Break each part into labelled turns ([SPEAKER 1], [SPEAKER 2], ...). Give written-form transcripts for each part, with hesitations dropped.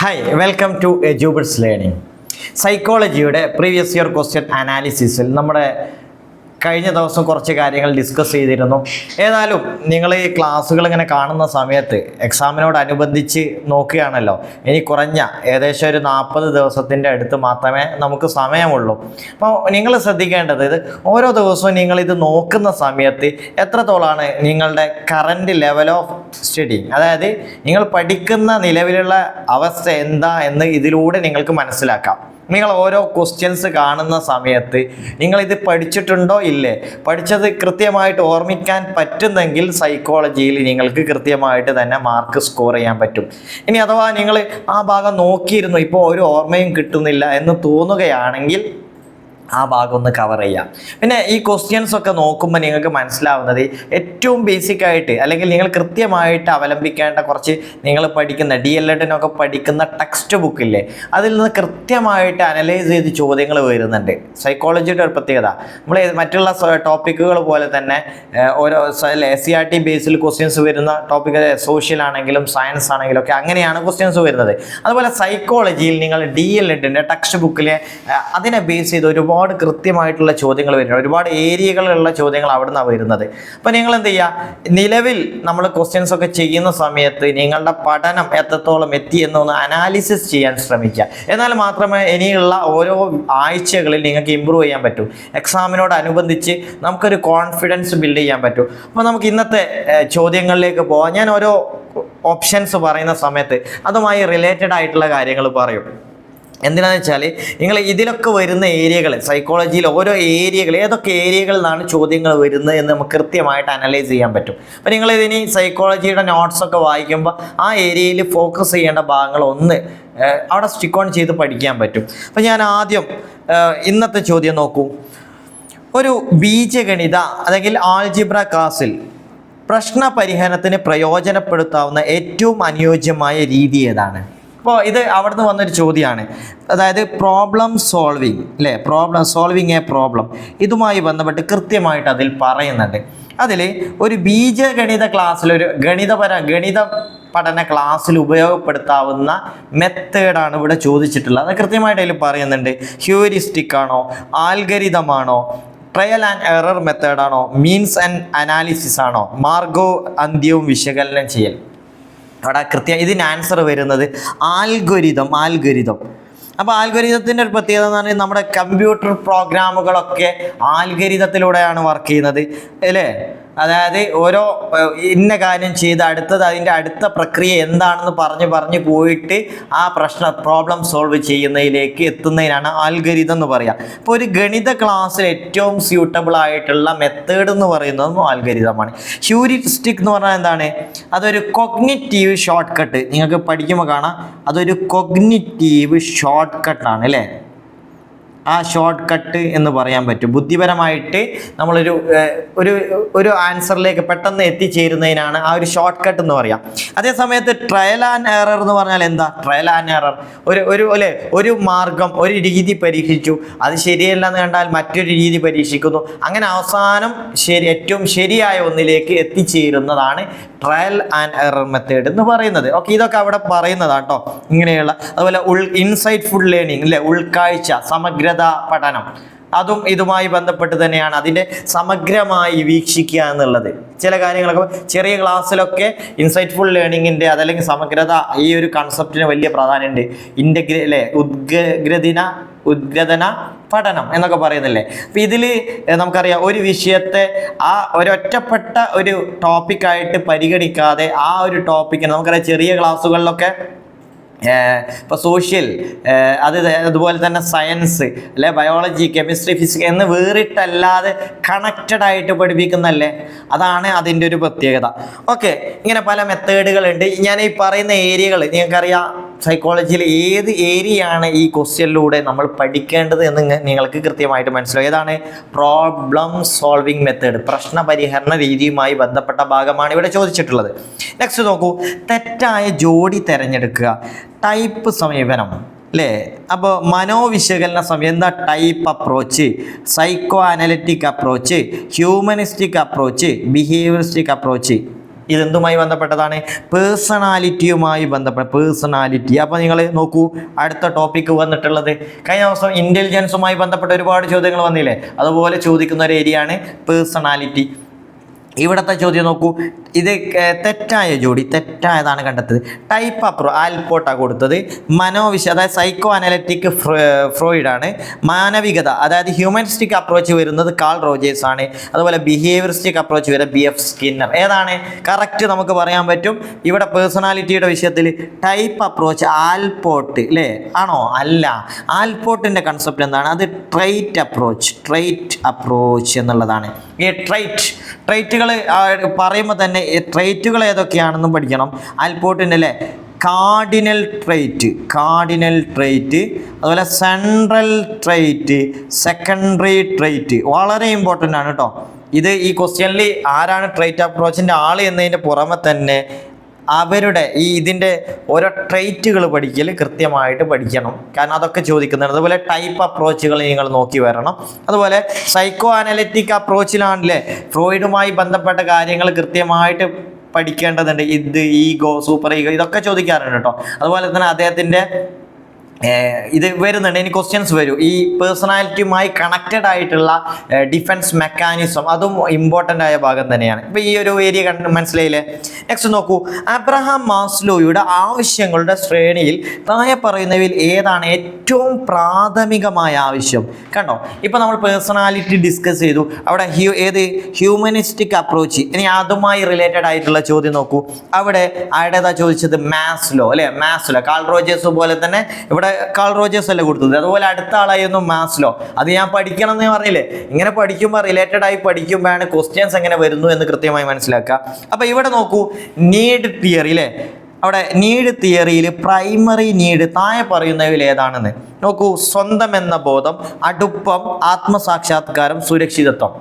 [SPEAKER 1] Hi, welcome to Jubers Learning. സൈക്കോളജിയുടെ previous year question അനാലിസിസിൽ നമ്മുടെ കഴിഞ്ഞ ദിവസം കുറച്ച് കാര്യങ്ങൾ ഡിസ്കസ് ചെയ്തിരുന്നു. ഏതായാലും നിങ്ങൾ ഈ ക്ലാസ്സുകൾ ഇങ്ങനെ കാണുന്ന സമയത്ത് എക്സാമിനോടനുബന്ധിച്ച് നോക്കുകയാണല്ലോ, ഇനി കുറഞ്ഞ ഏകദേശം ഒരു 40 ദിവസത്തിൻ്റെ അടുത്ത് മാത്രമേ നമുക്ക് സമയമുള്ളൂ. അപ്പോൾ നിങ്ങൾ ശ്രദ്ധിക്കേണ്ടത്, ഇത് ഓരോ ദിവസവും നിങ്ങളിത് നോക്കുന്ന സമയത്ത് എത്രത്തോളമാണ് നിങ്ങളുടെ കറൻറ്റ് ലെവൽ ഓഫ് സ്റ്റഡിങ്, അതായത് നിങ്ങൾ പഠിക്കുന്ന നിലവിലുള്ള അവസ്ഥ എന്താ എന്ന് ഇതിലൂടെ നിങ്ങൾക്ക് മനസ്സിലാക്കാം. നിങ്ങൾ ഓരോ ക്വസ്റ്റ്യൻസ് കാണുന്ന സമയത്ത് നിങ്ങളിത് പഠിച്ചിട്ടുണ്ടോ ഇല്ലേ, പഠിച്ചത് കൃത്യമായിട്ട് ഓർമ്മിക്കാൻ പറ്റുന്നെങ്കിൽ സൈക്കോളജിയിൽ നിങ്ങൾക്ക് കൃത്യമായിട്ട് തന്നെ മാർക്ക് സ്കോർ ചെയ്യാൻ പറ്റും. ഇനി അഥവാ നിങ്ങൾ ആ ഭാഗം നോക്കിയിരുന്നു, ഇപ്പോൾ ഒരു ഓർമ്മയും കിട്ടുന്നില്ല എന്ന് തോന്നുകയാണെങ്കിൽ ആ ഭാഗം ഒന്ന് കവർ ചെയ്യാം. പിന്നെ ഈ ക്വസ്റ്റ്യൻസ് ഒക്കെ നോക്കുമ്പോൾ നിങ്ങൾക്ക് മനസ്സിലാവുന്നത് ഏറ്റവും ബേസിക്കായിട്ട് അല്ലെങ്കിൽ നിങ്ങൾ കൃത്യമായിട്ട് അവലംബിക്കേണ്ട കുറച്ച് നിങ്ങൾ പഠിക്കുന്ന DLEDനൊക്കെ പഠിക്കുന്ന ടെക്സ്റ്റ് ബുക്കില്ലേ, അതിൽ നിന്ന് കൃത്യമായിട്ട് അനലൈസ് ചെയ്ത് ചോദ്യങ്ങൾ വരുന്നുണ്ട്. സൈക്കോളജിയുടെ ഒരു പ്രത്യേകത, നമ്മൾ മറ്റുള്ള ടോപ്പിക്കുകൾ പോലെ തന്നെ ഓരോ SCERT ബേസിൽ ക്വസ്റ്റ്യൻസ് വരുന്ന ടോപ്പിക്, സോഷ്യൽ ആണെങ്കിലും സയൻസ് ആണെങ്കിലും ഒക്കെ അങ്ങനെയാണ് ക്വസ്റ്റ്യൻസ് വരുന്നത്. അതുപോലെ സൈക്കോളജിയിൽ നിങ്ങൾ DLEDൻ്റെ ടെക്സ്റ്റ് ബുക്കിലെ അതിനെ ബേസ് ചെയ്ത് ഒരുപാട് കൃത്യമായിട്ടുള്ള ചോദ്യങ്ങൾ വരുന്നത്, ഒരുപാട് ഏരിയകളിലുള്ള ചോദ്യങ്ങൾ അവിടെ നിന്നാണ് വരുന്നത്. അപ്പോൾ നിങ്ങൾ എന്ത് ചെയ്യുക, നിലവിൽ നമ്മൾ ക്വസ്റ്റ്യൻസ് ഒക്കെ ചെയ്യുന്ന സമയത്ത് നിങ്ങളുടെ പഠനം എത്രത്തോളം എത്തി എന്നൊന്ന് അനാലിസിസ് ചെയ്യാൻ ശ്രമിക്കുക. എന്നാൽ മാത്രമേ ഇനിയുള്ള ഓരോ ആഴ്ചകളിൽ നിങ്ങൾക്ക് ഇമ്പ്രൂവ് ചെയ്യാൻ പറ്റൂ. എക്സാമിനോടനുബന്ധിച്ച് നമുക്കൊരു കോൺഫിഡൻസ് ബിൽഡ് ചെയ്യാൻ പറ്റൂ. അപ്പോൾ നമുക്ക് ഇന്നത്തെ ചോദ്യങ്ങളിലേക്ക് പോകാം. ഞാൻ ഓരോ ഓപ്ഷൻസ് പറയുന്ന സമയത്ത് അതുമായി റിലേറ്റഡ് ആയിട്ടുള്ള കാര്യങ്ങൾ പറയും. എന്തിനാണെന്ന് വെച്ചാൽ നിങ്ങൾ ഇതിലൊക്കെ വരുന്ന ഏരിയകൾ, സൈക്കോളജിയിൽ ഓരോ ഏരിയകൾ, ഏതൊക്കെ ഏരിയകളിൽ നിന്നാണ് ചോദ്യങ്ങൾ വരുന്നത് എന്ന് നമുക്ക് കൃത്യമായിട്ട് അനലൈസ് ചെയ്യാൻ പറ്റും. അപ്പോൾ നിങ്ങളിതിനി സൈക്കോളജിയുടെ നോട്ട്സൊക്കെ വായിക്കുമ്പോൾ ആ ഏരിയയിൽ ഫോക്കസ് ചെയ്യേണ്ട ഭാഗങ്ങൾ ഒന്ന് അവിടെ സ്റ്റിക്ക് ഓൺ ചെയ്ത് പഠിക്കാൻ പറ്റും. അപ്പോൾ ഞാൻ ആദ്യം ഇന്നത്തെ ചോദ്യം നോക്കൂ. ഒരു ബീജഗണിത അല്ലെങ്കിൽ ആൾജിബ്ര ക്ലാസ്സിൽ പ്രശ്ന പരിഹരണത്തിന് പ്രയോജനപ്പെടുത്താവുന്ന ഏറ്റവും അനുയോജ്യമായ രീതി ഏതാണ്? അപ്പോൾ ഇത് അവിടുന്ന് വന്നൊരു ചോദ്യമാണ്. അതായത് പ്രോബ്ലം സോൾവിങ് അല്ലേ, സോൾവിങ് എ പ്രോബ്ലം, ഇതുമായി ബന്ധപ്പെട്ട് കൃത്യമായിട്ട് അതിൽ പറയുന്നുണ്ട്. അതിൽ ഒരു ബീജഗണിത ക്ലാസ്സിൽ, ഒരു ഗണിത പഠന ക്ലാസ്സിൽ ഉപയോഗപ്പെടുത്താവുന്ന മെത്തേഡാണ് ഇവിടെ ചോദിച്ചിട്ടുള്ളത്. അത് കൃത്യമായിട്ട് അതിൽ പറയുന്നുണ്ട്. ഹ്യൂരിസ്റ്റിക് ആണോ, ആൽഗരിതമാണോ, ട്രയൽ ആൻഡ് എറർ മെത്തേഡാണോ, മീൻസ് ആൻഡ് അനാലിസിസ് ആണോ, മാർഗവും അന്ത്യവും വിശകലനം ചെയ്യൽ. അവിടെ കൃത്യം ഇതിന് ആൻസർ വരുന്നത് ആൽഗോരിതം. അപ്പോൾ ആൽഗോരിതത്തിൻ്റെ ഒരു പ്രത്യേകത എന്ന് പറഞ്ഞാൽ നമ്മുടെ കമ്പ്യൂട്ടർ പ്രോഗ്രാമുകളൊക്കെ ആൽഗോരിതത്തിലൂടെയാണ് വർക്ക് ചെയ്യുന്നത് അല്ലേ. അതായത് ഓരോ ഇന്ന കാര്യം ചെയ്ത് അതിൻ്റെ അടുത്ത പ്രക്രിയ എന്താണെന്ന് പറഞ്ഞ് പോയിട്ട് ആ പ്രോബ്ലം സോൾവ് ചെയ്യുന്നതിലേക്ക് എത്തുന്നതിനാണ് ആൽഗോരിതം എന്ന് പറയുക. അപ്പോൾ ഒരു ഗണിത ക്ലാസ്സിൽ ഏറ്റവും സ്യൂട്ടബിൾ ആയിട്ടുള്ള മെത്തേഡ് എന്ന് പറയുന്നതും ആൽഗോരിതമാണ്. ഹ്യൂറിസ്റ്റിക് എന്ന് പറഞ്ഞാൽ എന്താണ്? അതൊരു കൊഗ്നിറ്റീവ് ഷോർട്ട് കട്ട്. നിങ്ങൾക്ക് പഠിക്കുമ്പോൾ കാണാം, അതൊരു കൊഗ്നിറ്റീവ് ഷോർട്ട് കട്ടാണ് അല്ലേ. ആ ഷോർട്ട് കട്ട് എന്ന് പറയാൻ പറ്റും. ബുദ്ധിപരമായിട്ട് നമ്മളൊരു ഒരു ആൻസറിലേക്ക് പെട്ടെന്ന് എത്തിച്ചേരുന്നതിനാണ് ആ ഒരു ഷോർട്ട് കട്ട് എന്ന് പറയാം. അതേസമയത്ത് ട്രയൽ ആൻഡ് എറർ എന്ന് പറഞ്ഞാൽ എന്താ? ട്രയൽ ആൻഡ് എറർ ഒരു മാർഗം, ഒരു രീതി പരീക്ഷിച്ചു, അത് ശരിയല്ല എന്ന് കണ്ടാൽ മറ്റൊരു രീതി പരീക്ഷിക്കുന്നു, അങ്ങനെ അവസാനം ഏറ്റവും ശരിയായ ഒന്നിലേക്ക് എത്തിച്ചേരുന്നതാണ് ട്രയൽ ആൻഡ് എറർ മെത്തേഡ് എന്ന് പറയുന്നത്. ഓക്കെ, ഇതൊക്കെ അവിടെ പറയുന്നതാണ് കേട്ടോ. ഇങ്ങനെയുള്ള അതുപോലെ ഇൻസൈറ്റ്ഫുൾ ലേണിംഗ് അല്ലേ, ഉൾക്കാഴ്ച, സമഗ്ര പഠനം, അതും ഇതുമായി ബന്ധപ്പെട്ട് തന്നെയാണ്. അതിൻ്റെ സമഗ്രമായി വീക്ഷിക്കുക എന്നുള്ളത്. ചില കാര്യങ്ങളൊക്കെ ചെറിയ ക്ലാസ്സിലൊക്കെ ഇൻസൈറ്റ്ഫുൾ ലേണിങ്ങിൻ്റെ അതല്ലെങ്കിൽ സമഗ്രത ഈ ഒരു കൺസെപ്റ്റിന് വലിയ പ്രാധാന്യമുണ്ട്. ഉദ്ഗ്രഥന പഠനം എന്നൊക്കെ പറയുന്നില്ലേ. അപ്പം ഇതിൽ നമുക്കറിയാം, ഒരു വിഷയത്തെ ആ ഒരൊറ്റപ്പെട്ട ഒരു ടോപ്പിക്കായിട്ട് പരിഗണിക്കാതെ ആ ഒരു ടോപ്പിക്കിന് നമുക്കറിയാം ചെറിയ ക്ലാസ്സുകളിലൊക്കെ ഇപ്പോൾ സോഷ്യൽ, അതുപോലെ തന്നെ സയൻസ് അല്ലെ, ബയോളജി, കെമിസ്ട്രി, ഫിസിക്സ് എന്ന് വേറിട്ടല്ലാതെ കണക്റ്റഡ് ആയിട്ട് പഠിപ്പിക്കുന്നല്ലേ, അതാണ് അതിൻ്റെ ഒരു പ്രത്യേകത. ഓക്കെ, ഇങ്ങനെ പല മെത്തേഡുകളുണ്ട്. ഞാൻ ഈ പറയുന്ന ഏരിയകൾ നിങ്ങൾക്കറിയാം, സൈക്കോളജിയിൽ ഏത് ഏരിയയാണ് ഈ ക്വസ്റ്റ്യനിലൂടെ നമ്മൾ പഠിക്കേണ്ടത് എന്ന് നിങ്ങൾക്ക് കൃത്യമായിട്ട് മനസ്സിലാവും. ഏതാണ്? പ്രോബ്ലം സോൾവിങ് മെത്തേഡ്, പ്രശ്ന പരിഹരണ രീതിയുമായി ബന്ധപ്പെട്ട ഭാഗമാണ് ഇവിടെ ചോദിച്ചിട്ടുള്ളത്. നെക്സ്റ്റ് നോക്കൂ, തെറ്റായ ജോഡി തിരഞ്ഞെടുക്കുക, ടൈപ്പ് സമീപനം അല്ലേ. അപ്പോൾ മനോവിശകലന സമയം എന്താ? Type approach, psycho analytic approach, humanistic approach, behaviouristic approach. ഇതെന്തുമായി ബന്ധപ്പെട്ടതാണ്? പേഴ്സണാലിറ്റിയുമായി ബന്ധപ്പെട്ട പേഴ്സണാലിറ്റി. അപ്പോൾ നിങ്ങൾ നോക്കൂ, അടുത്ത ടോപ്പിക്ക് വന്നിട്ടുള്ളത് കഴിഞ്ഞ ദിവസം ഇൻ്റലിജൻസുമായി ബന്ധപ്പെട്ട ഒരുപാട് ചോദ്യങ്ങൾ വന്നില്ലേ, അതുപോലെ ചോദിക്കുന്ന ഒരു ഏരിയയാണ് പേഴ്സണാലിറ്റി. ഇവിടുത്തെ ചോദ്യം നോക്കൂ, ഇത് തെറ്റായ ജോഡി, തെറ്റായതാണ് കണ്ടെത്തത്. ടൈപ്പ് ആൽപോർട്ടാണ് കൊടുത്തത്. അതായത് സൈക്കോ അനലറ്റിക് ഫ്രോയിഡാണ്. മാനവികത അതായത് ഹ്യൂമനിസ്റ്റിക് അപ്രോച്ച് വരുന്നത് കാൾ റോജേഴ്സ് ആണ്. അതുപോലെ ബിഹേവിയറിസ്റ്റിക് അപ്രോച്ച് വരുന്നത് BF സ്കിന്നർ. ഏതാണ് കറക്റ്റ് നമുക്ക് പറയാൻ പറ്റും. ഇവിടെ പേഴ്സണാലിറ്റിയുടെ വിഷയത്തിൽ ടൈപ്പ് അപ്രോച്ച് ആൽപോർട്ട് അല്ലേ, ആണോ? അല്ല. ആൽപോർട്ടിൻ്റെ കൺസെപ്റ്റ് എന്താണ്? അത് ട്രൈറ്റ് അപ്രോച്ച് എന്നുള്ളതാണ്. ഈ ട്രൈറ്റുകൾ പറയുമ്പോൾ തന്നെ ട്രൈറ്റുകൾ ഏതൊക്കെയാണെന്നും പഠിക്കണം. ആൽപോർട്ടിൻ്റെ അല്ലേ, കാർഡിനൽ ട്രൈറ്റ്, അതുപോലെ സെൻട്രൽ ട്രൈറ്റ്, സെക്കൻഡറി ട്രൈറ്റ് വളരെ ഇമ്പോർട്ടൻ്റ് ആണ് കേട്ടോ. ഇത് ഈ ക്വസ്റ്റ്യനിൽ ആരാണ് ട്രൈറ്റ് അപ്രോച്ചിൻ്റെ ആൾ എന്നതിൻ്റെ പുറമെ തന്നെ അവരുടെ ഇതിൻ്റെ ഓരോ ട്രൈറ്റുകൾ കൃത്യമായിട്ട് പഠിക്കണം. കാരണം അതൊക്കെ ചോദിക്കുന്നുണ്ട്. അതുപോലെ ടൈപ്പ് അപ്രോച്ചുകൾ നിങ്ങൾ നോക്കി വരണം. അതുപോലെ സൈക്കോ അനലിറ്റിക് അപ്രോച്ചിലാണല്ലേ ഫ്രോയിഡുമായി ബന്ധപ്പെട്ട കാര്യങ്ങൾ കൃത്യമായിട്ട് പഠിക്കേണ്ടതുണ്ട്. ഈഗോ, സൂപ്പർ ഈഗോ ഇതൊക്കെ ചോദിക്കാറുണ്ട് കേട്ടോ. അതുപോലെ തന്നെ അദ്ദേഹത്തിൻ്റെ ഇത് വരുന്നുണ്ട്, ഇനി ക്വസ്റ്റ്യൻസ് വരും. ഈ പേഴ്സണാലിറ്റിയുമായി കണക്റ്റഡ് ആയിട്ടുള്ള ഡിഫൻസ് മെക്കാനിസം അതും ഇമ്പോർട്ടൻ്റ് ആയ ഭാഗം തന്നെയാണ്. ഇപ്പോൾ ഈ ഒരു ഏരിയ മനസ്സിലായില്ലേ? നെക്സ്റ്റ് നോക്കൂ, അബ്രഹാം മാസ്ലോയുടെ ആവശ്യങ്ങളുടെ ശ്രേണിയിൽ താഴെ പറയുന്നവയിൽ ഏതാണ് ഏറ്റവും പ്രാഥമികമായ ആവശ്യം? കണ്ടോ, ഇപ്പോൾ നമ്മൾ പേഴ്സണാലിറ്റി ഡിസ്കസ് ചെയ്തു. അവിടെ ഹ്യൂമനിസ്റ്റിക് അപ്രോച്ച്, ഇനി അതുമായി റിലേറ്റഡ് ആയിട്ടുള്ള ചോദ്യം നോക്കൂ. അവിടെ ആരുടേതാ ചോദിച്ചത്? മാസ്ലോ അല്ലേ, മാസ്ലോ. കാൾ റോജേഴ്സ് പോലെ തന്നെ ഇവിടെ കാൾ റോജേഴ്സ് അല്ലേ കൊടുത്തത്, അതുപോലെ അടുത്ത ആളായിരുന്നു മാസ്ലോ. അത് ഞാൻ പഠിക്കണം എന്ന് പറഞ്ഞില്ലേ, ഇങ്ങനെ പഠിക്കുമ്പോൾ റിലേറ്റഡ് ആയി പഠിക്കുമ്പോഴാണ് ക്വസ്റ്റ്യൻസ് എങ്ങനെ വരുന്നു എന്ന് കൃത്യമായി മനസ്സിലാക്കുക. അപ്പോൾ ഇവിടെ നോക്കൂ, നീഡ് തിയറി അല്ലേ, അവിടെ നീഡ് തിയറിയിൽ പ്രൈമറി നീഡ് താഴെ പറയുന്നവയിൽ ഏതാണെന്ന് നോക്കൂ. സ്വന്തം എന്ന ബോധം, അടുപ്പം, ആത്മസാക്ഷാത്കാരം, സുരക്ഷിതത്വം.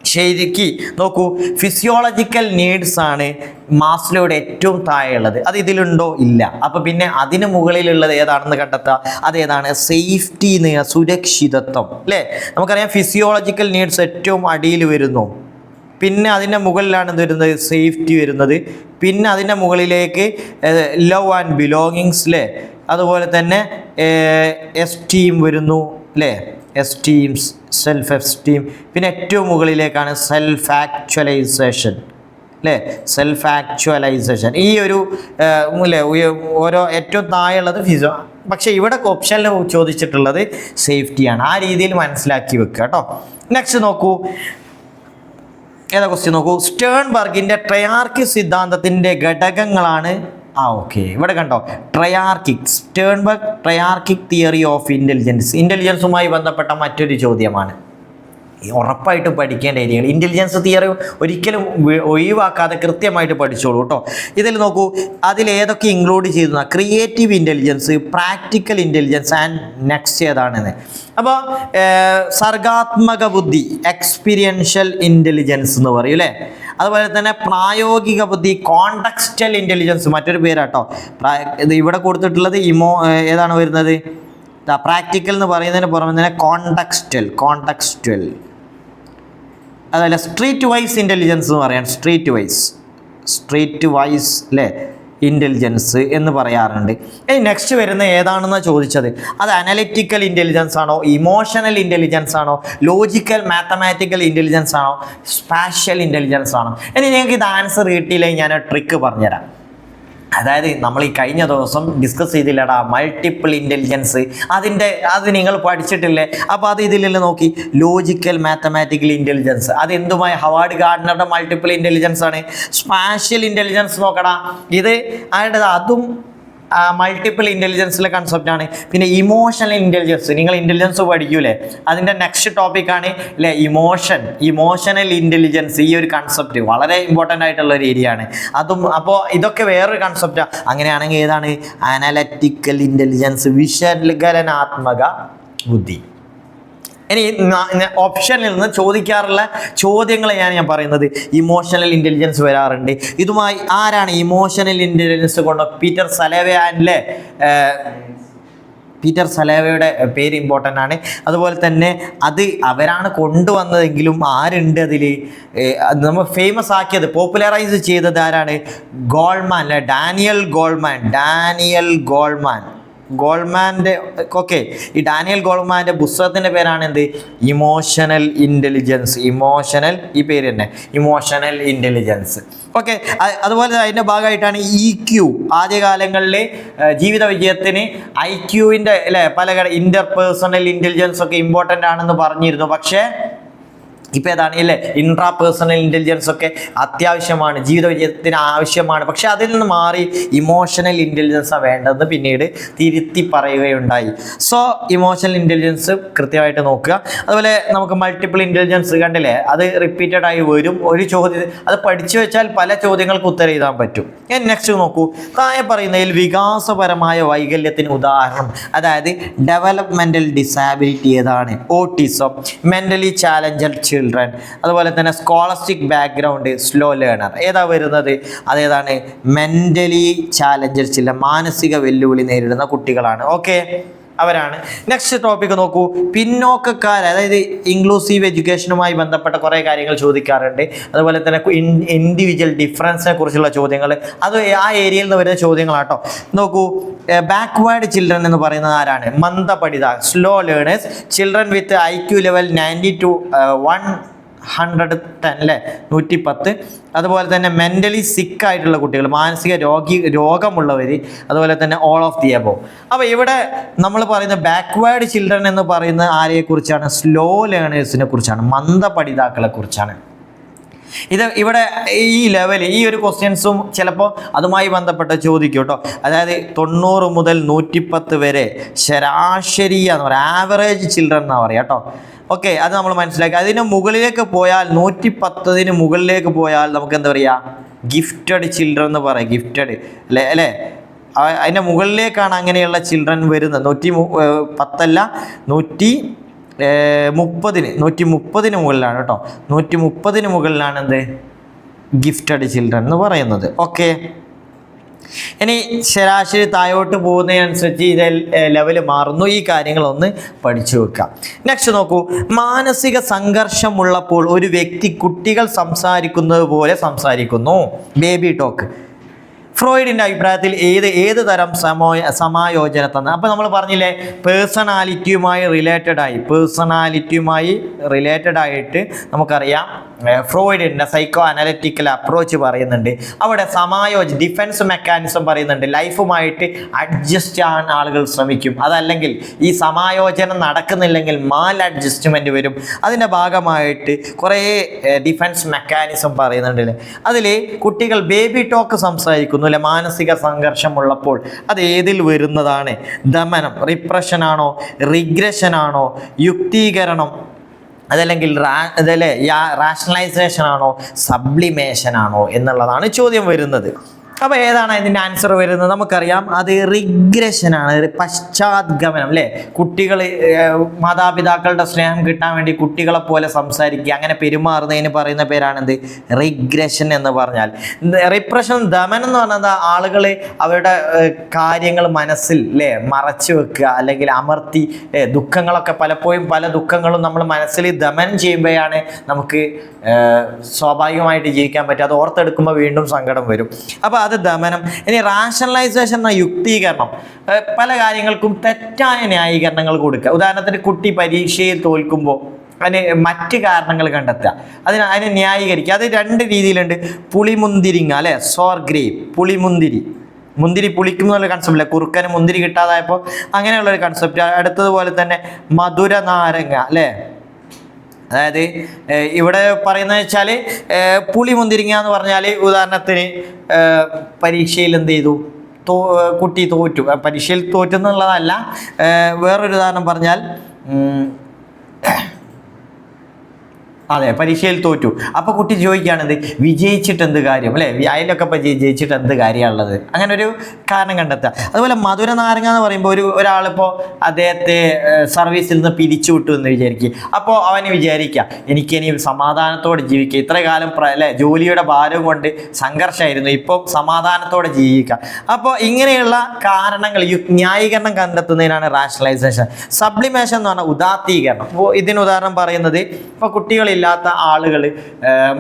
[SPEAKER 1] ശരിക്ക് നോക്കൂ, ഫിസിയോളജിക്കൽ നീഡ്സ് ആണ് മാസ്ലോയുടെ ഏറ്റവും താഴെയുള്ളത്. അത് ഇതിലുണ്ടോ? ഇല്ല. അപ്പോൾ പിന്നെ അതിന് മുകളിലുള്ളത് ഏതാണെന്ന് കണ്ടെത്തുക. അതേതാണ്? സേഫ്റ്റി, സുരക്ഷിതത്വം അല്ലേ. നമുക്കറിയാം ഫിസിയോളജിക്കൽ നീഡ്സ് ഏറ്റവും അടിയിൽ വരുന്നു, പിന്നെ അതിൻ്റെ മുകളിലാണ് വരുന്നത് സേഫ്റ്റി വരുന്നത്, പിന്നെ അതിൻ്റെ മുകളിലേക്ക് ലവ് ആൻഡ് ബിലോങ്ങിങ്സ് അല്ലേ, അതുപോലെ തന്നെ എസ്റ്റീം വരുന്നു അല്ലേ, സെൽഫ് എസ്റ്റീം, പിന്നെ ഏറ്റവും മുകളിലേക്കാണ് സെൽഫ് ആക്ച്വലൈസേഷൻ അല്ലേ, ഈ ഒരു അല്ലേ ഓരോ ഏറ്റവും താഴെയുള്ളത് ഫിസിയോ. പക്ഷേ ഇവിടെ ഓപ്ഷനിൽ ചോദിച്ചിട്ടുള്ളത് സേഫ്റ്റിയാണ്. ആ രീതിയിൽ മനസ്സിലാക്കി വെക്കുക കേട്ടോ. നെക്സ്റ്റ് നോക്കൂ, ഏതാ ക്വസ്റ്റ്യൻ നോക്കൂ. സ്റ്റേൺബർഗിൻ്റെ ട്രയാർക്കി സിദ്ധാന്തത്തിൻ്റെ ഘടകങ്ങളാണ്. ഓക്കെ, ഇവിടെ കണ്ടോ, സ്റ്റേൺബർഗ് ട്രയാർക്കിക് തിയറി ഓഫ് ഇൻ്റലിജൻസുമായി ബന്ധപ്പെട്ട മറ്റൊരു ചോദ്യമാണ്. ഉറപ്പായിട്ടും പഠിക്കേണ്ട ഏരിയകൾ. ഇൻ്റലിജൻസ് തിയറി ഒരിക്കലും ഒഴിവാക്കാതെ കൃത്യമായിട്ട് പഠിച്ചോളൂ കേട്ടോ. ഇതിൽ നോക്കൂ, അതിലേതൊക്കെ ഇൻക്ലൂഡ് ചെയ്തു? Creative intelligence, practical intelligence and next ഏതാണെന്ന്. അപ്പോൾ സർഗാത്മക ബുദ്ധി, എക്സ്പീരിയൻഷ്യൽ ഇൻ്റലിജൻസ് എന്ന് പറയും അല്ലേ. അതുപോലെ തന്നെ പ്രായോഗിക ബുദ്ധി, കോണ്ടക്സ്റ്റൽ ഇൻ്റലിജൻസ് മറ്റൊരു പേരാട്ടോ. ഇത് ഇവിടെ കൊടുത്തിട്ടുള്ളത് ഏതാണ് വരുന്നത്? പ്രാക്ടിക്കൽ എന്ന് പറയുന്നതിന് പുറമെ തന്നെ കോണ്ടക്സ്റ്റൽ അതല്ല സ്ട്രീറ്റ് വൈസ് ഇൻ്റലിജൻസ് എന്ന് പറയാം. സ്ട്രീറ്റ് വൈസ് അല്ലേ ഇൻ്റലിജൻസ് എന്ന് പറയാറുണ്ട്. ഇനി നെക്സ്റ്റ് വരുന്ന ഏതാണെന്നാണ് ചോദിച്ചത്. അത് അനലിറ്റിക്കൽ ഇൻ്റലിജൻസ് ആണോ, ഇമോഷണൽ ഇൻ്റലിജൻസ് ആണോ, ലോജിക്കൽ മാത്തമാറ്റിക്കൽ ഇൻ്റലിജൻസ് ആണോ, സ്പാഷ്യൽ ഇൻ്റലിജൻസ് ആണോ? ഇനി നിങ്ങൾക്ക് ഇത് ആൻസർ കിട്ടിയില്ലെങ്കിൽ ഞാൻ ട്രിക്ക് പറഞ്ഞുതരാം. അതായത് നമ്മൾ ഈ കഴിഞ്ഞ ദിവസം ഡിസ്കസ് ചെയ്തില്ലടാ മൾട്ടിപ്പിൾ ഇൻ്റലിജൻസ്, അത് നിങ്ങൾ പഠിച്ചിട്ടില്ലേ? അപ്പോൾ അത് ഇതിലെല്ലാം നോക്കി, ലോജിക്കൽ മാത്തമാറ്റിക്കൽ ഇൻ്റലിജൻസ് അത് എന്തുമായി ഹവാർഡ് ഗാർഡനറുടെ മൾട്ടിപ്പിൾ ഇൻ്റലിജൻസ് ആണ്. സ്പാഷ്യൽ ഇൻ്റലിജൻസ് നോക്കടാ, ഇത് ആരുടേത്? അതും മൾട്ടിപ്പിൾ ഇൻ്റലിജൻസിലെ കൺസെപ്റ്റാണ്. പിന്നെ ഇമോഷണൽ ഇൻ്റലിജൻസ്, നിങ്ങൾ ഇൻ്റലിജൻസ് പഠിക്കൂലേ, അതിൻ്റെ നെക്സ്റ്റ് ടോപ്പിക്കാണ് അല്ലേ ഇമോഷണൽ ഇൻ്റലിജൻസ്. ഈ ഒരു കൺസെപ്റ്റ് വളരെ ഇമ്പോർട്ടൻ്റ് ആയിട്ടുള്ള ഒരു ഏരിയ ആണ് അതും. അപ്പോൾ ഇതൊക്കെ വേറൊരു കൺസെപ്റ്റാണ്. അങ്ങനെയാണെങ്കിൽ ഏതാണ്? അനലറ്റിക്കൽ ഇൻ്റലിജൻസ്, വിശകലനാത്മക ബുദ്ധി. ഇനി ഓപ്ഷനിൽ നിന്ന് ചോദിക്കാറുള്ള ചോദ്യങ്ങൾ ഞാൻ പറയുന്നത്. ഇമോഷണൽ ഇൻ്റലിജൻസ് വരാറുണ്ട്. ഇതുമായി ആരാണ് ഇമോഷണൽ ഇൻ്റലിജൻസ് കൊണ്ട്? പീറ്റർ സലവേ പീറ്റർ സലേവയുടെ പേര് ഇമ്പോർട്ടൻ്റ് ആണ്. അതുപോലെ തന്നെ അത് അവരാണ് കൊണ്ടുവന്നതെങ്കിലും ആരുണ്ട് അതിൽ, നമ്മൾ ഫേമസ് ആക്കിയത്, പോപ്പുലറൈസ് ചെയ്തത് ആരാണ്? ഗോൾമാൻ അല്ലെ, ഡാനിയൽ ഗോൾമാൻ്റെ ഓക്കെ. ഈ ഡാനിയൽ ഗോൾമാൻ്റെ പുസ്തകത്തിൻ്റെ പേരാണ് എന്ത്? Emotional intelligence. ഈ പേര് തന്നെ ഇമോഷണൽ ഇൻ്റലിജൻസ്. ഓക്കെ. അതുപോലെ അതിൻ്റെ ഭാഗമായിട്ടാണ് EQ. ആദ്യകാലങ്ങളിൽ ജീവിത വിജയത്തിന് IQവിൻ്റെ അല്ലേ പല ഇൻ്റർപേഴ്സണൽ ഇൻ്റലിജൻസ് ഒക്കെ ഇമ്പോർട്ടൻ്റ് ആണെന്ന് പറഞ്ഞിരുന്നു. പക്ഷേ ഇപ്പോൾ ഏതാണ് ഇല്ലേ, ഇൻട്രാ പേഴ്സണൽ ഇൻ്റലിജൻസ് ഒക്കെ അത്യാവശ്യമാണ്, ജീവിത വിജയത്തിന് ആവശ്യമാണ്. പക്ഷെ അതിൽ നിന്ന് മാറി ഇമോഷണൽ ഇൻ്റലിജൻസാണ് വേണ്ടതെന്ന് പിന്നീട് തിരുത്തി പറയുകയുണ്ടായി. സോ ഇമോഷണൽ ഇൻ്റലിജൻസ് കൃത്യമായിട്ട് നോക്കുക. അതുപോലെ നമുക്ക് മൾട്ടിപ്പിൾ ഇൻ്റലിജൻസ് കണ്ടില്ലേ, അത് റിപ്പീറ്റഡ് ആയി വരും. ഒരു ചോദ്യം അത് പഠിച്ചു വെച്ചാൽ പല ചോദ്യങ്ങൾക്ക് ഉത്തരം എഴുതാൻ പറ്റും. നെക്സ്റ്റ് നോക്കൂ, താഴെ പറയുന്നതിൽ വികാസപരമായ വൈകല്യത്തിന് ഉദാഹരണം, അതായത് ഡെവലപ്മെൻ്റൽ ഡിസാബിലിറ്റി ഏതാണ്? ഓട്ടിസം, മെൻ്റലി ചാലഞ്ചഡ് ചിൽഡ്രൻ, അതുപോലെ തന്നെ സ്കോളസ്റ്റിക് ബാക്ക്ഗ്രൗണ്ട്, സ്ലോ ലേണർ. ഏതാ വരുന്നത്? അതേതാണ്? മെൻ്റലി ചാലഞ്ചഡ് ചിൽഡ്രൻ, മാനസിക വെല്ലുവിളി നേരിടുന്ന കുട്ടികളാണ്. ഓക്കെ, അവരാണ്. നെക്സ്റ്റ് ടോപ്പിക്ക് നോക്കൂ, പിന്നോക്കക്കാർ, അതായത് ഇൻക്ലൂസീവ് എഡ്യൂക്കേഷനുമായി ബന്ധപ്പെട്ട കുറേ കാര്യങ്ങൾ ചോദിക്കാറുണ്ട്. അതുപോലെ തന്നെ ഇൻഡിവിജ്വൽ ഡിഫറൻസിനെ കുറിച്ചുള്ള ചോദ്യങ്ങൾ, അത് ആ ഏരിയയിൽ നിന്ന് വരുന്ന ചോദ്യങ്ങളാട്ടോ. നോക്കൂ, ബാക്ക്വേർഡ് ചിൽഡ്രൻ എന്ന് പറയുന്നത് ആരാണ്? മന്ദപഠിത, slow learners, children with IQ level 90 to 110 അല്ലേ, 110. അതുപോലെ തന്നെ മെൻ്റലി സിക്ക് ആയിട്ടുള്ള കുട്ടികൾ, മാനസിക രോഗമുള്ളവർ, അതുപോലെ തന്നെ ഓൾ ഓഫ് ദി എബോവ്. അപ്പോൾ ഇവിടെ നമ്മൾ പറയുന്ന ബാക്ക്വേർഡ് ചിൽഡ്രൻ എന്ന് പറയുന്ന ആരെക്കുറിച്ചാണ്? സ്ലോ ലേണേഴ്സിനെ കുറിച്ചാണ്, മന്ദപഠിതാക്കളെ കുറിച്ചാണ്. ഇവിടെ ഈ ലെവൽ, ഈ ഒരു ക്വസ്റ്റ്യൻസും ചിലപ്പോൾ അതുമായി ബന്ധപ്പെട്ട് ചോദിക്കും കേട്ടോ. അതായത് 90 മുതൽ 110 വരെ ശരാശരി എന്ന് പറയാം, ആവറേജ് ചിൽഡ്രൻ എന്നാണ് പറയുക കേട്ടോ. ഓക്കെ, അത് നമ്മൾ മനസ്സിലാക്കി. അതിന് മുകളിലേക്ക് പോയാൽ 110 മുകളിലേക്ക് പോയാൽ നമുക്ക് എന്താ പറയുക? ഗിഫ്റ്റഡ് ചിൽഡ്രൻ എന്ന് പറയാം. ഗിഫ്റ്റഡ് അല്ലേ. അതിൻ്റെ മുകളിലേക്കാണ് അങ്ങനെയുള്ള ചിൽഡ്രൻ വരുന്നത്. 110 130 മുകളിലാണ് കേട്ടോ. 130 മുകളിലാണ് എന്ത്? ഗിഫ്റ്റഡ് ചിൽഡ്രൻ എന്ന് പറയുന്നത്. ഓക്കെ, ഇനി ശരാശരി താഴോട്ട് പോകുന്നതിനനുസരിച്ച് ഇത് ലെവൽ മാറുന്നു. ഈ കാര്യങ്ങളൊന്ന് പഠിച്ചു വെക്കാം. നെക്സ്റ്റ് നോക്കൂ, മാനസിക സംഘർഷമുള്ളപ്പോൾ ഒരു വ്യക്തി കുട്ടികൾ സംസാരിക്കുന്നത് പോലെ സംസാരിക്കുന്നു. Baby talk. ഫ്രോയിഡിൻ്റെ അഭിപ്രായത്തിൽ ഏത് തരം സമായോജന തന്നെ. അപ്പോൾ നമ്മൾ പറഞ്ഞില്ലേ, പേഴ്സണാലിറ്റിയുമായി റിലേറ്റഡ് ആയിട്ട് നമുക്കറിയാം ഫ്രോയിഡിൻ്റെ സൈക്കോ അനലിറ്റിക്കൽ അപ്രോച്ച് പറയുന്നുണ്ട്. അവിടെ ഡിഫെൻസ് മെക്കാനിസം പറയുന്നുണ്ട്. ലൈഫുമായിട്ട് അഡ്ജസ്റ്റ് ചെയ്യാൻ ആളുകൾ ശ്രമിക്കും. അതല്ലെങ്കിൽ ഈ സമായോജനം നടക്കുന്നില്ലെങ്കിൽ മാൽ അഡ്ജസ്റ്റ്മെൻറ്റ് വരും. അതിൻ്റെ ഭാഗമായിട്ട് കുറേ ഡിഫെൻസ് മെക്കാനിസം പറയുന്നുണ്ട്. അതിൽ കുട്ടികൾ ബേബി ടോക്ക് സംസാരിക്കുന്നു അല്ലെ, മാനസിക സംഘർഷമുള്ളപ്പോൾ. അത് ഏതിൽ വരുന്നതാണ്? ദമനം, റിപ്രഷനാണോ, റിഗ്രഷനാണോ, യുക്തീകരണം, അതല്ലെങ്കിൽ റാഷണലൈസേഷൻ ആണോ, സബ്ലിമേഷൻ ആണോ എന്നുള്ളതാണ് ചോദ്യം വരുന്നത്. അപ്പോൾ ഏതാണ് ഇതിൻ്റെ ആൻസർ വരുന്നത്? നമുക്കറിയാം, അത് റിഗ്രഷനാണ്, പശ്ചാത്ഗമനം അല്ലേ. കുട്ടികൾ മാതാപിതാക്കളുടെ സ്നേഹം കിട്ടാൻ വേണ്ടി കുട്ടികളെ പോലെ സംസാരിക്കുക, അങ്ങനെ പെരുമാറുന്നതിന് പറയുന്ന പേരാണെന്ത്? റിഗ്രഷൻ എന്ന് പറഞ്ഞാൽ. റിപ്രഷൻ, ദമനം എന്ന് പറഞ്ഞാൽ ആളുകൾ അവരുടെ കാര്യങ്ങൾ മനസ്സിൽ അല്ലേ മറച്ചു വെക്കുക, അല്ലെങ്കിൽ അമർത്തി ദുഃഖങ്ങളൊക്കെ പലപ്പോഴും പല ദുഃഖങ്ങളും നമ്മൾ മനസ്സിൽ ദമനം ചെയ്യുമ്പോഴാണ് നമുക്ക് സ്വാഭാവികമായിട്ട് ജീവിക്കാൻ പറ്റും. അത് ഓർത്തെടുക്കുമ്പോൾ വീണ്ടും സങ്കടം വരും. അപ്പോൾ അത് ദമനം. ഇനി റാഷണലൈസേഷൻ എന്ന യുക്തീകരണം, പല കാര്യങ്ങൾക്കും തെറ്റായ ന്യായീകരണങ്ങൾ കൊടുക്കുക. ഉദാഹരണത്തിന് കുട്ടി പരീക്ഷയിൽ തോൽക്കുമ്പോൾ അതിന് മറ്റ് കാരണങ്ങൾ കണ്ടെത്തുക, അതിനെ ന്യായീകരിക്കുക. അത് 2 രീതിയിലുണ്ട്. പുളിമുന്തിരിങ്ങ അല്ലേ, സോർ ഗ്രേപ്പ്, മുന്തിരി പുളിക്കും എന്നുള്ള കൺസെപ്റ്റ് അല്ലേ, കുറുക്കന് മുന്തിരി കിട്ടാതായപ്പോൾ അങ്ങനെയുള്ളൊരു കൺസെപ്റ്റ്. അടുത്തതുപോലെ തന്നെ മധുര നാരങ്ങ അല്ലേ. അതായത് ഇവിടെ പറയുന്നത് വെച്ചാൽ പുളി മുന്തിരിങ്ങ എന്ന് പറഞ്ഞാൽ ഉദാഹരണത്തിന് പരീക്ഷയിൽ എന്ത് ചെയ്തു, കുട്ടി തോറ്റു. പരീക്ഷയിൽ തോറ്റു എന്നുള്ളതല്ല, വേറൊരു ഉദാഹരണം പറഞ്ഞാൽ അതെ, പരീക്ഷയിൽ തോറ്റു. അപ്പോൾ കുട്ടി ചോദിക്കുകയാണിത് വിജയിച്ചിട്ട് എന്ത് കാര്യം അല്ലേ, അതിലൊക്കെ ഇപ്പോൾ ജയിച്ചിട്ട് എന്ത് കാര്യമുള്ളത്, അങ്ങനെ ഒരു കാരണം കണ്ടെത്തുക. അതുപോലെ മധുര നാരങ്ങ എന്ന് പറയുമ്പോൾ ഒരാളിപ്പോൾ അദ്ദേഹത്തെ സർവീസിൽ നിന്ന് പിരിച്ചു വിട്ടു എന്ന് വിചാരിക്കുക. അപ്പോൾ അവന് വിചാരിക്കുക എനിക്കിനി സമാധാനത്തോടെ ജീവിക്കുക, ഇത്ര കാലം അല്ലേ ജോലിയുടെ ഭാരം കൊണ്ട് സംഘർഷമായിരുന്നു, ഇപ്പോൾ സമാധാനത്തോടെ ജീവിക്കുക. അപ്പോൾ ഇങ്ങനെയുള്ള കാരണങ്ങൾ ന്യായീകരണം കണ്ടെത്തുന്നതിനാണ് റാഷണലൈസേഷൻ. സബ്ലിമേഷൻ എന്ന് പറഞ്ഞാൽ ഉദാത്തീകരണം. ഇപ്പോൾ ഇതിന് ഉദാഹരണം പറയുന്നത് ഇപ്പോൾ കുട്ടികളില്ലാത്ത ആളുകൾ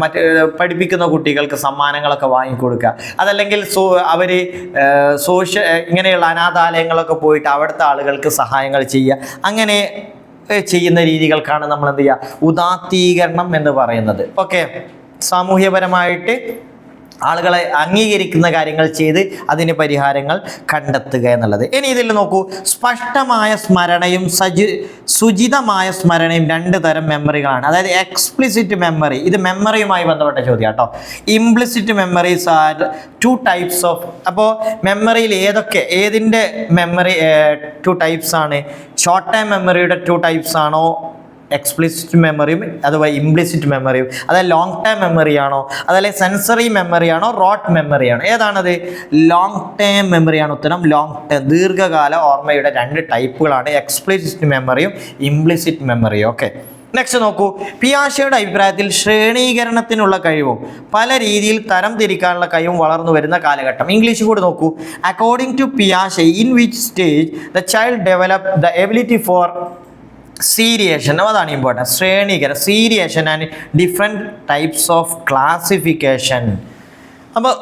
[SPEAKER 1] മറ്റ് പഠിപ്പിക്കുന്ന കുട്ടികൾക്ക് സമ്മാനങ്ങളൊക്കെ വാങ്ങിക്കൊടുക്കുക, അതല്ലെങ്കിൽ അവർ ഇങ്ങനെയുള്ള അനാഥാലയങ്ങളൊക്കെ പോയിട്ട് അവിടുത്തെ ആളുകൾക്ക് സഹായങ്ങൾ ചെയ്യുക, അങ്ങനെ ചെയ്യുന്ന രീതികൾക്കാണ് നമ്മൾ എന്ത് ചെയ്യുക ഉദാത്തീകരണം എന്ന് പറയുന്നത്. ഓക്കെ, സാമൂഹ്യപരമായിട്ട് ആളുകളെ അംഗീകരിക്കുന്ന കാര്യങ്ങൾ ചെയ്ത് അതിന് പരിഹാരങ്ങൾ കണ്ടെത്തുക എന്നുള്ളത്. ഇനി ഇതിൽ നോക്കൂ, സ്പഷ്ടമായ സ്മരണയും സുചിതമായ സ്മരണയും രണ്ട് തരം മെമ്മറികളാണ്. അതായത് എക്സ്പ്ലിസിറ്റ് മെമ്മറി, ഇത് മെമ്മറിയുമായി ബന്ധപ്പെട്ട ചോദ്യം കേട്ടോ. Implicit memories are 2 types of. അപ്പോൾ മെമ്മറിയിൽ ഏതിൻ്റെ മെമ്മറി 2 types ആണ്? ഷോർട്ട് ടൈം മെമ്മറിയുടെ 2 types ആണോ എക്സ്പ്ലിസിറ്റ് മെമ്മറിയും അതുപോലെ ഇംപ്ലിസിറ്റ് മെമ്മറിയും? അതായത് ലോങ് ടൈം മെമ്മറിയാണോ, അതല്ലേ സെൻസറി മെമ്മറിയാണോ, റോട്ട് മെമ്മറിയാണോ? ഏതാണത്? ലോങ് ടൈം മെമ്മറിയാണ് ഉത്തരം. ലോങ് ടൈം ദീർഘകാല ഓർമ്മയുടെ 2 ടൈപ്പുകളാണ് എക്സ്പ്ലിസിറ്റ് മെമ്മറിയും ഇംപ്ലിസിറ്റ് മെമ്മറിയും. ഓക്കെ, നെക്സ്റ്റ് നോക്കൂ, പിയാഷെയുടെ അഭിപ്രായത്തിൽ ശ്രേണീകരണത്തിനുള്ള കഴിവും പല രീതിയിൽ തരം തിരിക്കാനുള്ള കഴിവും വളർന്നു വരുന്ന കാലഘട്ടം. ഇംഗ്ലീഷ് കൂടി നോക്കൂ. അക്കോർഡിംഗ് ടു പിയാഷെ, in which stage the child develop the ability for seriation, അതാണ് ഇമ്പോർട്ടൻറ്റ്. ശ്രേണീകരണം, seriation and different types of classification. അപ്പോൾ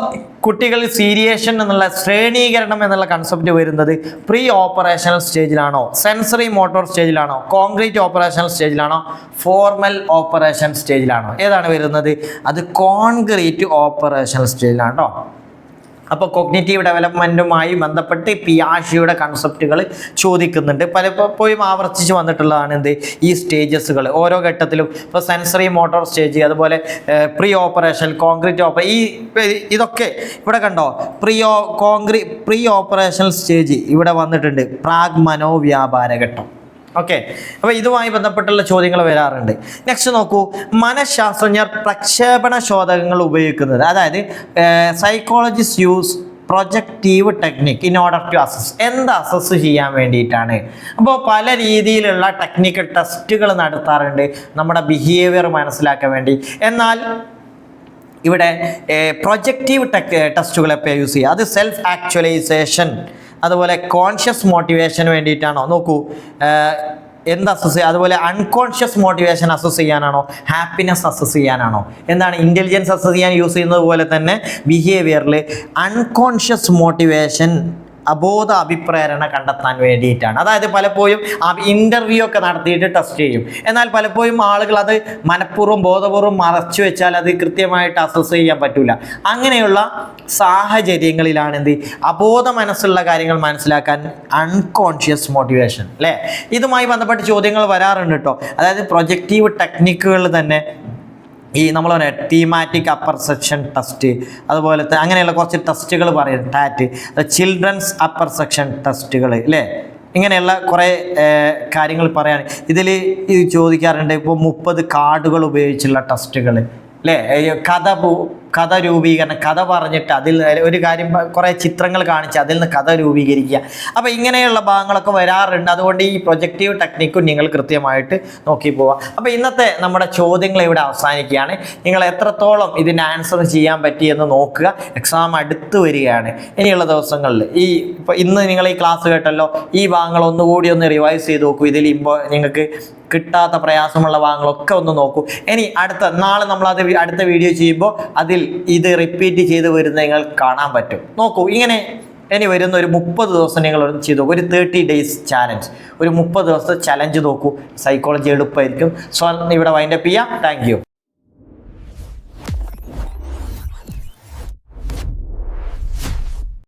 [SPEAKER 1] കുട്ടികളിൽ സീരിയേഷൻ എന്നുള്ള ശ്രേണീകരണം എന്നുള്ള കൺസെപ്റ്റ് വരുന്നത് പ്രീ ഓപ്പറേഷണൽ സ്റ്റേജിലാണോ, സെൻസറി മോട്ടോർ സ്റ്റേജിലാണോ, കോൺക്രീറ്റ് ഓപ്പറേഷണൽ സ്റ്റേജിലാണോ, ഫോർമൽ ഓപ്പറേഷൻ സ്റ്റേജിലാണോ? ഏതാണ് വരുന്നത്? അത് കോൺക്രീറ്റ് ഓപ്പറേഷണൽ സ്റ്റേജിലാണ് കേട്ടോ. അപ്പോൾ കോഗ്നിറ്റീവ് ഡെവലപ്മെൻറ്റുമായി ബന്ധപ്പെട്ട് പിയാഷെയുടെ കൺസെപ്റ്റുകൾ ചോദിക്കുന്നുണ്ട്. പലപ്പോഴും ആവർത്തിച്ച് വന്നിട്ടുള്ളതാണ് എന്ത് ഈ സ്റ്റേജസുകൾ ഓരോ ഘട്ടത്തിലും. ഇപ്പോൾ സെൻസറി മോട്ടോർ സ്റ്റേജ്, അതുപോലെ പ്രീ ഓപ്പറേഷൻ, കോൺക്രീറ്റ് ഇതൊക്കെ ഇവിടെ കണ്ടോ. പ്രീ ഓപ്പറേഷണൽ സ്റ്റേജ് ഇവിടെ വന്നിട്ടുണ്ട്, പ്രാഗ് മനോവ്യാപാര ഘട്ടം. ഓക്കെ, അപ്പോൾ ഇതുമായി ബന്ധപ്പെട്ടുള്ള ചോദ്യങ്ങൾ വരാറുണ്ട്. നെക്സ്റ്റ് നോക്കൂ, മനഃശാസ്ത്രജ്ഞർ പ്രക്ഷേപണ ശോധകങ്ങൾ ഉപയോഗിക്കുന്നത്, അതായത് psychologist use projective technique in order to assess. എന്ത് അസസ് ചെയ്യാൻ വേണ്ടിയിട്ടാണ്? അപ്പോൾ പല രീതിയിലുള്ള ടെക്നിക്കൽ ടെസ്റ്റുകൾ നടത്താറുണ്ട് നമ്മുടെ ബിഹേവിയർ മനസ്സിലാക്കാൻ വേണ്ടി. എന്നാൽ ഇവിടെ പ്രൊജക്റ്റീവ് ടെസ്റ്റുകൾ എപ്പോൾ യൂസ് ചെയ്യുക? അത് സെൽഫ് ആക്ച്വലൈസേഷൻ, അതുപോലെ കോൺഷ്യസ് മോട്ടിവേഷന് വേണ്ടിയിട്ടാണോ? നോക്കൂ, എന്ത് അസസ് ചെയ്യുക? അതുപോലെ അൺകോൺഷ്യസ് മോട്ടിവേഷൻ അസസ് ചെയ്യാനാണോ, ഹാപ്പിനെസ് അസസ് ചെയ്യാനാണോ? എന്താണ് ഇൻ്റലിജൻസ് അസസ് ചെയ്യാൻ യൂസ് ചെയ്യുന്നത് പോലെ തന്നെ ബിഹേവിയറിൽ അൺകോൺഷ്യസ് മോട്ടിവേഷൻ അബോധ അഭിപ്രേരണ കണ്ടെത്താൻ വേണ്ടിയിട്ടാണ്. അതായത് പലപ്പോഴും ഇൻ്റർവ്യൂ ഒക്കെ നടത്തിയിട്ട് ടെസ്റ്റ് ചെയ്യും. എന്നാൽ പലപ്പോഴും ആളുകൾ അത് മനഃപൂർവ്വം ബോധപൂർവ്വം മറച്ചു വെച്ചാൽ അത് കൃത്യമായിട്ട് അസസ് ചെയ്യാൻ പറ്റില്ല. അങ്ങനെയുള്ള സാഹചര്യങ്ങളിലാണ് എന്ത് അബോധ മനസ്സുള്ള കാര്യങ്ങൾ മനസ്സിലാക്കാൻ അൺകോൺഷ്യസ് മോട്ടിവേഷൻ അല്ലേ. ഇതുമായി ബന്ധപ്പെട്ട് ചോദ്യങ്ങൾ വരാറുണ്ട് കേട്ടോ. അതായത് പ്രൊജക്റ്റീവ് ടെക്നിക്കുകൾ തന്നെ ഈ നമ്മൾ പറയാം തീമാറ്റിക് അപ്പർ സെക്ഷൻ ടെസ്റ്റ്, അതുപോലെ അങ്ങനെയുള്ള കുറച്ച് ടെസ്റ്റുകൾ പറയും. ടാറ്റ്, ചിൽഡ്രൻസ് അപ്പർ സെക്ഷൻ ടെസ്റ്റുകൾ അല്ലേ. ഇങ്ങനെയുള്ള കുറേ കാര്യങ്ങൾ പറയാൻ ഇതിൽ ഇത് ചോദിക്കാറുണ്ട്. ഇപ്പോൾ 30 കാർഡുകൾ ഉപയോഗിച്ചുള്ള ടെസ്റ്റുകൾ അല്ലേ. കഥ രൂപീകരണം, കഥ പറഞ്ഞിട്ട് അതിൽ ഒരു കാര്യം കുറേ ചിത്രങ്ങൾ കാണിച്ച് അതിൽ നിന്ന് കഥ രൂപീകരിക്കുക. അപ്പോൾ ഇങ്ങനെയുള്ള ഭാഗങ്ങളൊക്കെ വരാറുണ്ട്. അതുകൊണ്ട് ഈ പ്രൊജക്റ്റീവ് ടെക്നിക്കും നിങ്ങൾ കൃത്യമായിട്ട് നോക്കി പോവുക. അപ്പോൾ ഇന്നത്തെ നമ്മുടെ ചോദ്യങ്ങൾ ഇവിടെ അവസാനിക്കുകയാണ്. നിങ്ങൾ എത്രത്തോളം ഇതിന് ആൻസർ ചെയ്യാൻ പറ്റിയെന്ന് നോക്കുക. എക്സാം അടുത്ത് വരികയാണ്. ഇനിയുള്ള ദിവസങ്ങളിൽ ഇപ്പോൾ ഇന്ന് നിങ്ങൾ ഈ ക്ലാസ് കേട്ടല്ലോ, ഈ ഭാഗങ്ങൾ ഒന്നുകൂടി ഒന്ന് റിവൈസ് ചെയ്ത് നോക്കൂ. ഇതിൽ നിങ്ങൾക്ക് കിട്ടാത്ത പ്രയാസമുള്ള ഭാഗങ്ങളൊക്കെ ഒന്ന് നോക്കൂ. ഇനി നാളെ നമ്മളത് അടുത്ത വീഡിയോ ചെയ്യുമ്പോൾ അതിൽ ഇത് റിപ്പീറ്റ് ചെയ്ത് വരുന്ന നിങ്ങൾ കാണാൻ പറ്റും. നോക്കൂ, ഇങ്ങനെ ഇനി വരുന്ന ഒരു 30 ദിവസം നിങ്ങൾ ചെയ്തു നോക്കൂ. ഒരു 30 days ചാലഞ്ച്, ഒരു 30 ദിവസത്തെ ചലഞ്ച് നോക്കൂ. സൈക്കോളജി എളുപ്പമായിരിക്കും. സോ ഇവിടെ വൈൻഡപ്പ് ചെയ്യാം. Thank you.